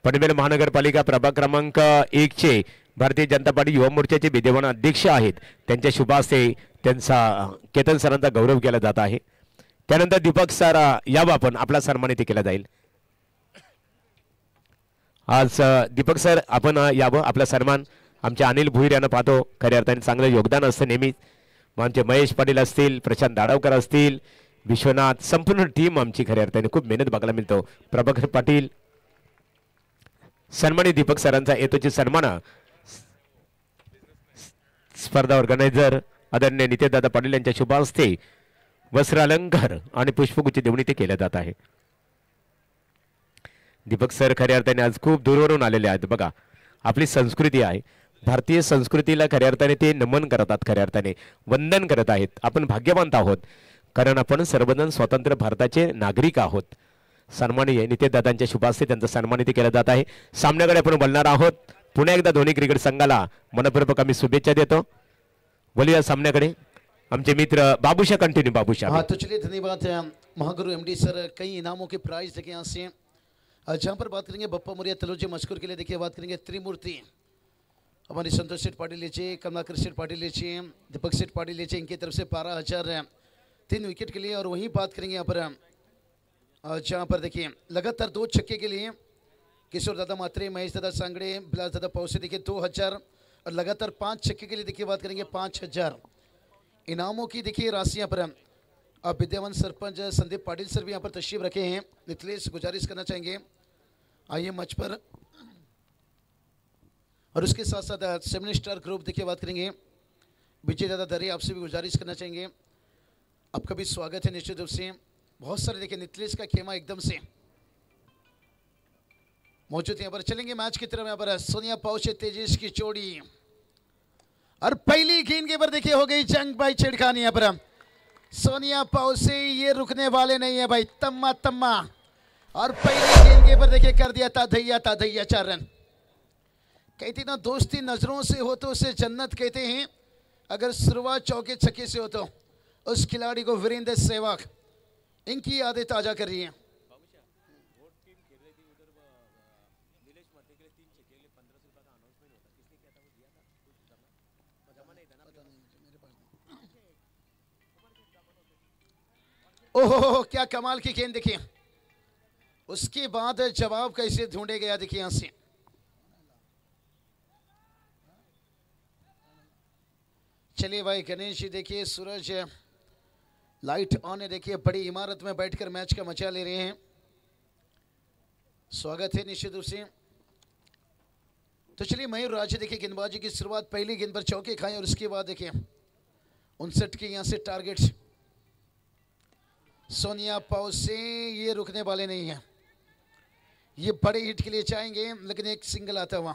[SPEAKER 2] पनवेल महानगरपालिका प्रभाग क्रमांक 1 चे भारतीय जनता पार्टी युवा मोर्चाचे विद्यमान अध्यक्ष आहेत, त्यांच्या शुभ हस्ते त्यांचा केतन सरांचा गौरव केला जात आहे. त्यानंतर दीपक सर यावं आपण आपला सन्मान इथे केला जाईल. आज दीपक सर आपण यावं आपला सन्मान. आमच्या अनिल भुईर यांना पाहतो, खऱ्या अर्थाने चांगलं योगदान असतं नेहमीच. आमचे महेश पाटील असतील, प्रशांत दाडवकर असतील, विश्वनाथ, संपूर्ण टीम आमची खऱ्या अर्थाने खूप मेहनत बघायला मिळतो. प्रभाकर पाटील सन्मानित दीपक सरांचा यथोचित सन्मान स्पर्धा ऑर्गनायझर आदरणीय नितेशदादा पाटील यांच्या शुभ हस्ते वस्त्र अलंकार आणि पुष्पगुच्छ देऊन इथे केलं जात आहे. दीपक सर खऱ्या अर्थाने आज खूप दूरवरून आलेले आहेत. बघा आपली संस्कृती आहे, भारतीय संस्कृतीला खऱ्या अर्थाने ते नमन करतात, खऱ्या अर्थाने वंदन करत आहेत. आपण भाग्यवंत आहोत कारण आपण सर्वजण स्वतंत्र भारताचे नागरिक आहोत. सन्माननीय नितेशदादांच्या शुभ हस्ते त्यांचा सन्मान इथे केला जात आहे. सामन्याकडे आपण बोलणार आहोत. पुन्हा एकदा दोन्ही क्रिकेट संघाला मनपूर्वक आम्ही शुभेच्छा देतो. बोलूया सामन्याकडे. आमचे मित्र बाबूशा कंटिन्यू. बाबूशा.
[SPEAKER 3] हाँ तो चलिए धन्यवाद महागुरु एमडी सर. कई इनामों के प्राइज देखिए यहाँ से. जहाँ पर बात करेंगे बप्पा मुरिया तलोजी मशकूर के लिए देखिए बात करेंगे त्रिमूर्ति हमारे संतोष सेठ पाटिल लीजिए, कमलाकर सेठ पाटिल लीजिए, दीपक सेठ पाटिल लीजिए, इनकी तरफ से 12,000 3 विकेट के लिए. और वहीं बात करेंगे यहाँ पर जहाँ पर देखिए लगातार 2 छक्के के लिए किशोर दादा मात्रे, महेश दादा सांगड़े, बिलास दादा पौसे देखिए 2,000. और लगातार 5 छक्के के लिए देखिए बात करेंगे 5,000 इनामों की देखिए राशि. यहाँ पर अब विद्यमान सरपंच संदीप पाटिल सर भी यहाँ पर तशरीफ रखे हैं. मिथिलेश गुजारिश करना चाहेंगे आइए मंच पर. और उसके साथ साथ 7 स्टार ग्रुप देखिए बात करेंगे विजय दादा दरे, आपसे भी गुजारिश करना चाहेंगे, आपका भी स्वागत है निश्चित रूप से. बहुत सारे देखिए निथिलेश का खेमा एकदम से मौजूद यहाँ पर. चलेंगे मैच की तरफ. यहाँ पर सोनिया पाउचे तेजेश की जोड़ी और पहली गेंद के पर देखिए हो गई जंग भाई छिड़खानी. यहाँ पर सोनिया पाउसे ये रुकने वाले नहीं है भाई. तम्मा तम्मा और पहली गेंद के पर देखिए कर दिया ताधैया 4 रन. कहती ना दोस्ती नजरों से हो तो उसे जन्नत कहते हैं, अगर शुरुआत चौके छक्के से हो तो उस खिलाड़ी को वीरेंद्र सहवाग इनकी यादें ताजा कर रही हैं. ओहो क्या कमाल की गेंद देखिए. उसके बाद जवाब कैसे ढूंढे गया देखिए यहां से. चलिए भाई गणेश जी देखिए सूरज लाइट ऑन है. देखिए बड़ी इमारत में बैठकर मैच का मजा ले रहे हैं. स्वागत है निश्चित रूप से. तो चलिए मयूर राजे देखिए गेंदबाजी की शुरुआत पहली गेंद पर चौके खाए और उसके बाद देखिए 59 के यहां से टारगेट. सोनिया पाउसे ये रुकने वाले नहीं है, ये बड़े हिट के लिए चाहेंगे लेकिन एक सिंगल आता हुआ.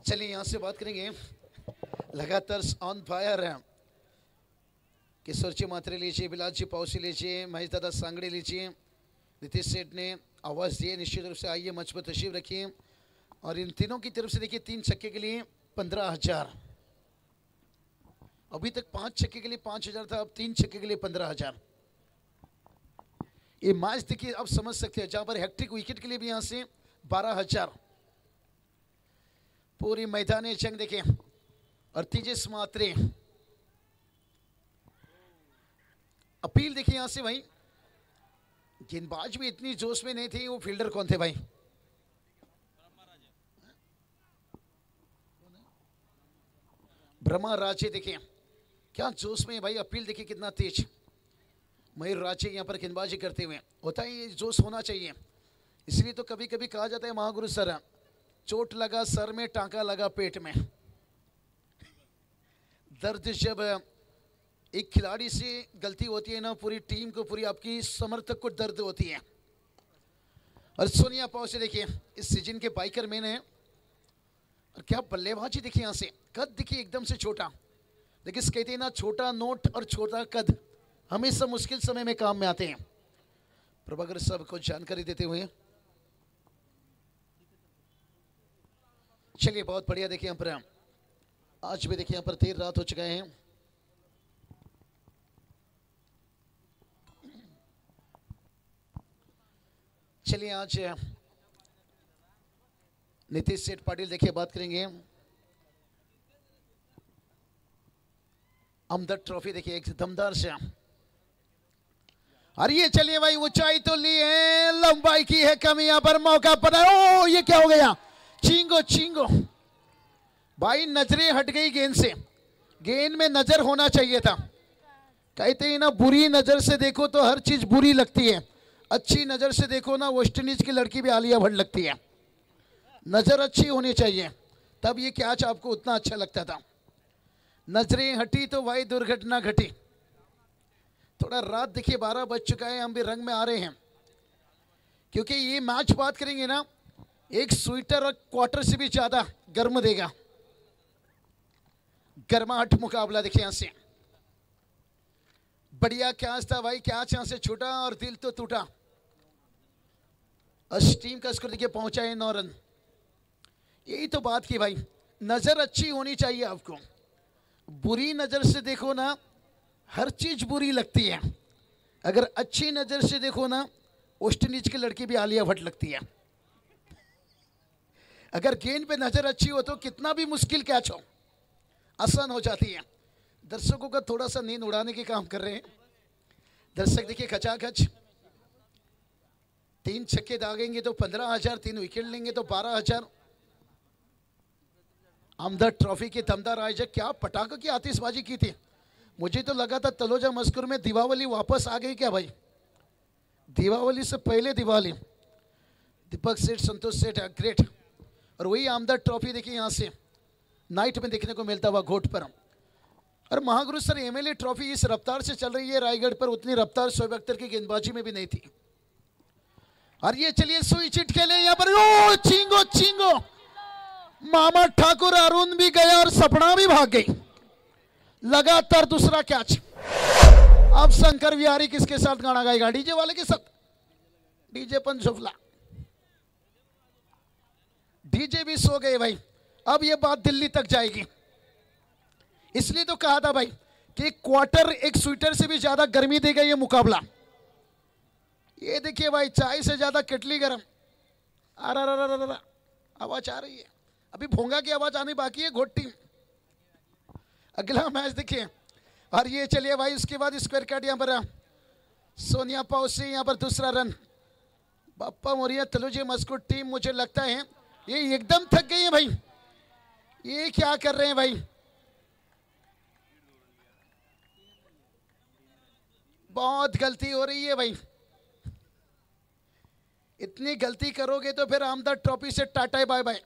[SPEAKER 3] चलिए यहाँ से बात करेंगे लगातार ऑन फायर है किशोरजी मात्रे लीजिए, बिलासजी पाउसी लीजिए, महेश दादा सांगड़े लीजिए, नीतीश सेठ ने आवाज़ दिए, निश्चित रूप से आइए मंच पर तशरीफ रखिए। और इन तीनों की तरफ से देखिए 3 छक्के के लिए 15,000, अभी तक 5 छक्के के लिए 5,000 था, अब 3 छक्के के लिए 15,000। ये मैच देखिए अब समझ सकते हैं, जहां पर हैट्रिक विकेट के लिए भी यहां से 12,000। पूरी मैदानी जंग देखें और तेजस मात्रे अपील देखिए यहां से भाई, गेंदबाज भी इतनी जोश में नहीं थे, वो फील्डर कौन थे भाई? ब्रह्मा राजे देखिए क्या जोश में भाई, अपील देखिए कितना तेज। मयूर राजे यहाँ पर गेंदबाजी करते हुए, होता है ये जोश होना चाहिए। इसलिए तो कभी कभी कहा जाता है महागुरु सर, चोट लगा सर में, टांका लगा पेट में। दर्द जब एक खिलाड़ी से गलती होती है ना, पूरी टीम को, पूरी आपकी समर्थक को दर्द होती है। और सोनिया पाव से देखिए इस सीजन के बाइकर मैन है, और क्या बल्लेबाजी देखिए यहाँ से, कद देखिए एकदम से छोटा, लेकिन कहते हैं ना छोटा नोट और छोटा कद हमेशा मुश्किल समय में काम में आते हैं। प्रभाकर साहब को जानकारी देते हुए चलिए बहुत बढ़िया। देखिए यहाँ पर आज भी देखिए यहाँ पर देर रात हो चुका है। चलिए आज नीतीश सेठ पाटिल देखिए बात करेंगे अमदर्द ट्रॉफी, देखिए एक दमदार से। और ये चलिए भाई ऊंचाई तो ली है, लंबाई की है कमी, यहाँ पर मौका पड़ा। ओ ये क्या हो गया, चिंगो चिंगो भाई, नजरें हट गई गेंद से। गेंद में नजर होना चाहिए था। कहते हैं ना बुरी नजर से देखो तो हर चीज बुरी लगती है, अच्छी नजर से देखो ना वेस्ट इंडीज की लड़की भी आलिया भट्ट लगती है। नजर अच्छी होनी चाहिए, तब ये कैच आपको उतना अच्छा लगता था। नजरें हटी तो भाई दुर्घटना घटी। थोड़ा रात देखिए 12 बज चुका है, हम भी रंग में आ रहे हैं, क्योंकि ये मैच बात करेंगे ना, एक स्वेटर और क्वार्टर से भी ज्यादा गर्म देगा। गर्माहट मुकाबला देखिए यहां से, बढ़िया कैच था भाई, कैच यहां से छूटा और दिल तो टूटा। टीम का स्कोर देखिए पहुंचा है 9 रन। यही तो बात की भाई, नजर अच्छी होनी चाहिए आपको। बुरी नजर से देखो ना हर चीज बुरी लगती है, अगर अच्छी नजर से देखो ना वेस्ट इंडीज की लड़की भी आलिया भट्ट लगती है। अगर गेंद पे नजर अच्छी हो तो कितना भी मुश्किल कैच हो आसान हो जाती है। दर्शकों का थोड़ा सा नींद उड़ाने के काम कर रहे हैं दर्शक। देखिए खचाखच 3 छक्के दागेंगे तो 15,000, 3 विकेट लेंगे तो 12,000। अमदर्द ट्रॉफी के दमदार आयोजक क्या पटाखों की आतिशबाजी की थी। मुझे तो लगा था तलोजा मस्कुर में दीपावली वापस आ गई क्या भाई, दीपावली से पहले दिवाली। दीपक सेठ, संतोष सेठ ग्रेट। और वही अमदर्द ट्रॉफी देखिए यहाँ से नाइट में देखने को मिलता हुआ घोट पर। और महागुरु सर एमएलए ट्रॉफी इस रफ्तार से चल रही है रायगढ़ पर, उतनी रफ्तार शोएब अख्तर की गेंदबाजी में भी नहीं थी। और ये चलिए सुई चिट खेले यहाँ पर, ओ चिंगो चिंगो, मामा ठाकुर अरुण भी गया और सपना भी भाग गई। लगातार दूसरा कैच। अब शंकर विहारी किसके साथ गाना गाएगा, डीजे वाले के साथ, डीजे पंचोफला। डीजे भी सो गए भाई, अब ये बात दिल्ली तक जाएगी। इसलिए तो कहा था भाई कि क्वार्टर एक स्वेटर से भी ज्यादा गर्मी देगा ये मुकाबला। ये देखिए भाई चाय से ज्यादा केटली गर्म। अरे आवाज आ रही है, अभी भोंगा की आवाज आनी बाकी है। घोट टीम अगला मैच देखिए। और ये चलिए भाई उसके बाद स्क्वायर कट यहाँ पर सोनिया पाउसी, यहाँ पर दूसरा रन। बाप्पा मोरिया तलुजी मस्कुट टीम मुझे लगता है ये एकदम थक गई है भाई। ये क्या कर रहे हैं भाई, बहुत गलती हो रही है भाई। इतनी गलती करोगे तो फिर अमदर्द ट्रॉफी से टाटा बाय बाय।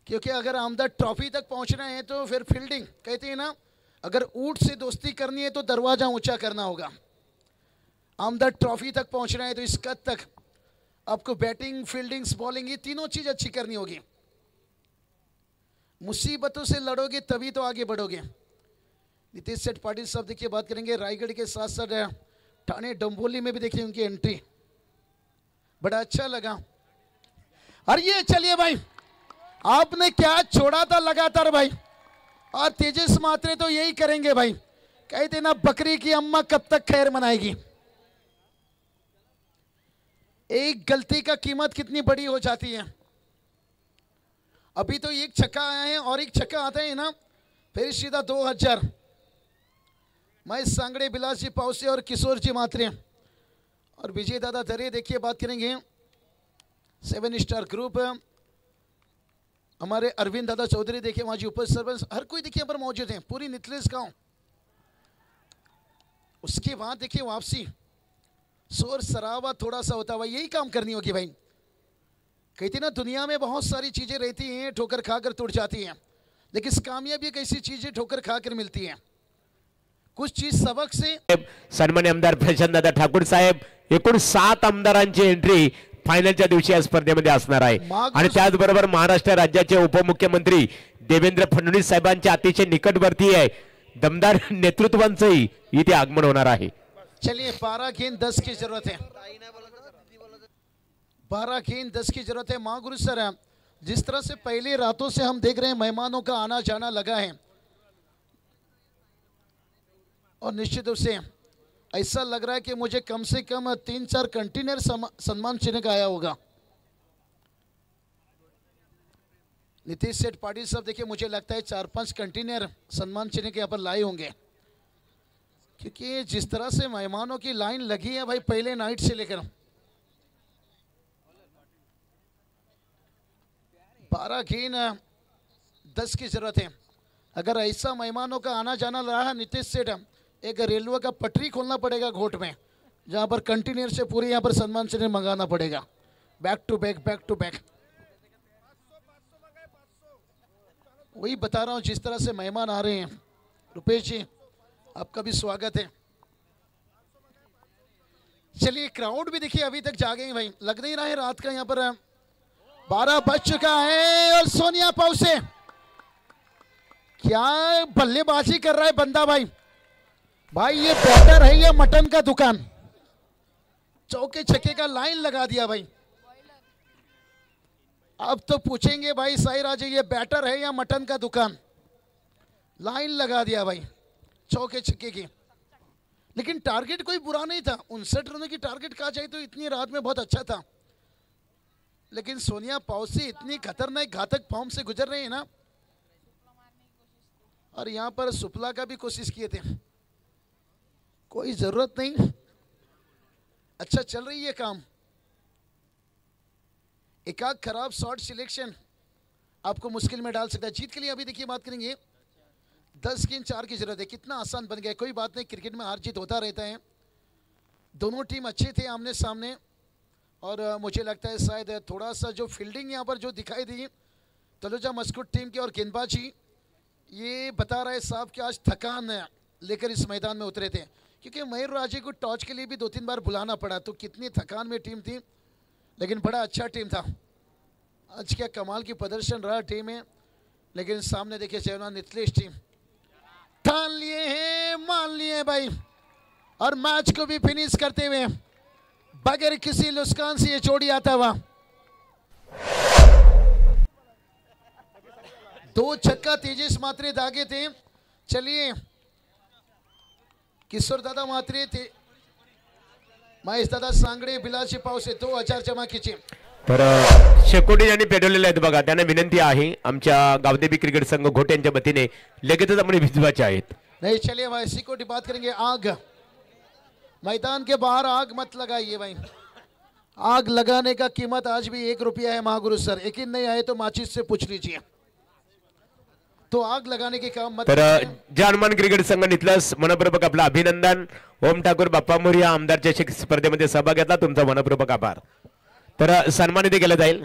[SPEAKER 3] क्योंकि अगर अमदर्द ट्रॉफी तक पहुंचना है तो फिर फील्डिंग, कहते हैं ना अगर ऊंट से दोस्ती करनी है तो दरवाजा ऊंचा करना होगा। अमदर्द ट्रॉफी तक पहुंचना है तो इस कद तक आपको बैटिंग, फील्डिंग्स, बॉलिंग, ये तीनों चीज अच्छी करनी होगी। मुसीबतों से लड़ोगे तभी तो आगे बढ़ोगे। नीतीश सेठ पाटिल साहब देखिए बात करेंगे, रायगढ़ के साथ साथ ठाणे डंबोली में भी देखिए उनकी एंट्री, बड़ा अच्छा लगा। और ये चलिए भाई, आपने क्या छोड़ा था लगातार भाई, और तेजस मात्रे तो यही करेंगे भाई, कहते ना बकरी की अम्मा कब तक खैर मनाएगी। एक गलती का कीमत कितनी बड़ी हो जाती है। अभी तो एक छक्का आया है और एक छक्का आता है ना, फिर सीधा 2000। महेश सांगड़े, बिलास जी पाउसे और किशोर जी मात्रे और विजय दादा दरे देखिए बात करेंगे। 7 स्टार ग्रुप, हमारे अरविंद दादा चौधरी देखिए वहां जी उप सरपंच, हर कोई देखिए पर मौजूद है, पूरी नितलेस गांव। उसके बाद देखिए वापसी, शोर शराबा थोड़ा सा होता हुआ, यही काम करनी होगी भाई। कहते ना दुनिया में बहुत सारी चीजें रहती हैं, ठोकर खाकर टूट जाती हैं, लेकिन कामयाबी एक ऐसी चीज है ठोकर खाकर मिलती है। कुछ चीज सबक से।
[SPEAKER 2] सन्मान्य आमदार प्रशांतदादा ठाकूर साहेब, एकूण 7 आमदारांची एंट्री फायनलच्या दिवशी या स्पर्धेमध्ये असणार आहे। आणि त्याचबरोबर महाराष्ट्र राज्याचे उपमुख्यमंत्री देवेंद्र फडणवीस साहेबांच्या अतिशय निकटवर्ती आहे, दमदार नेतृत्वांचंही इथे आगमन होणार आहे।
[SPEAKER 3] चलिए 12 गेंद 10 की जरूरत है, 12 गेंद 10 की जरूरत है। महागुरु सर, जिस तरह से पहले रातों से हम देख रहे हैं मेहमानों का आना जाना लगा है, और निश्चित रूप से ऐसा लग रहा है कि मुझे कम से कम 3-4 कंटेनर सम्मान चिन्ह का आया होगा। नीतीश सेठ पाटिल साहब देखिए, मुझे लगता है 4-5 कंटेनर सम्मान चिन्ह के यहाँ पर लाए होंगे, क्योंकि जिस तरह से मेहमानों की लाइन लगी है भाई पहले नाइट से लेकर 12 गेंद 10 की जरूरत है। अगर ऐसा मेहमानों का आना जाना रहा नीतीश सेठ, एक रेलवे का पटरी खोलना पड़ेगा घोट में, जहां पर कंटेनर से पूरे यहां पर सम्मान चिन्ह मंगाना पड़ेगा, back to back back to back. वही बता रहा हूं, जिस तरह से मेहमान आ रहे हैं। रुपेश जी आपका भी स्वागत है। चलिए क्राउड भी देखिए अभी तक जागे हैं भाई, लग नहीं रहा है रात का यहाँ पर 12 बज चुका है। और सोनिया पाउसे क्या बल्लेबाजी कर रहा है बंदा भाई, भाई ये बैटर है या मटन का दुकान, चौके छक्के का लाइन लगा दिया भाई। अब तो पूछेंगे भाई साईराज, ये बैटर है या मटन का दुकान, लाइन लगा दिया भाई चौके छक्के की। लेकिन टारगेट कोई बुरा नहीं था, 59 रनों की टारगेट कहा जाए तो इतनी रात में बहुत अच्छा था। लेकिन सोनिया पाउसे इतनी खतरनाक घातक फॉर्म से गुजर रहे हैं ना, और यहां पर सुपला का भी कोशिश किए थे, कोई जरूरत नहीं, अच्छा चल रही है काम। एकाध खराब शॉट सिलेक्शन आपको मुश्किल में डाल सकता है। जीत के लिए अभी देखिए बात करेंगे, 10 गेंद 4 की जरूरत है। कितना आसान बन गया, कोई बात नहीं, क्रिकेट में हार जीत होता रहता है। दोनों टीम अच्छे थे आमने सामने, और मुझे लगता है शायद थोड़ा सा जो फील्डिंग यहाँ पर जो दिखाई दी तलोजा मस्कुट टीम की और गेंदबाजी, ये बता रहा है साहब कि आज थकान लेकर इस मैदान में उतरे थे, क्योंकि मयूर राजे को टॉस के लिए भी 2-3 बार बुलाना पड़ा, तो कितनी थकान में टीम थी, लेकिन बड़ा अच्छा टीम था। आज क्या कमाल की प्रदर्शन रहा टीम में। लेकिन सामने देखिए जयना नितलेश टीम ठान लिए हैं, मान लिए भाई, और मैच को भी फिनिश करते हुए बगैर किसी नुकसान से ये जोड़ी आता हुआ। 2 छक्का तेजस मात्रे दागे थे। चलिए किशोर दादा मात्रे थे, महेश दादा सांगडे, बिलासी पावसे 2000 जमा कीचे।
[SPEAKER 2] तर शेकोटी यांनी पेटवलेले आहेत बघा, त्यांना विनंती आहे आमच्या गावदेवी क्रिकेट संघ घोट यांच्या वतीने लगेचच आपण भिजवायचे आहेत।
[SPEAKER 3] नहीं चलिए भाई, सिक्योरिटी बात करेंगे। आग मैदान के बाहर आग मत लगाइए भाई, आग लगाने का कीमत आज भी 1 रुपया है महागुरु सर, यकीन नहीं आए तो माचिस से पूछ लीजिए। तो आग लगाने के काम मत।
[SPEAKER 2] तर जानमान क्रिकेट संघ नितलस मनपूर्वक आपलं अभिनंदन। ओम ठाकूर बाप्पा मोरया आमदार चषक स्पर्धेमध्ये सहभाग घेतला, तुमचा मनपूर्वक आभार। तर सन्मानित केलं जाईल।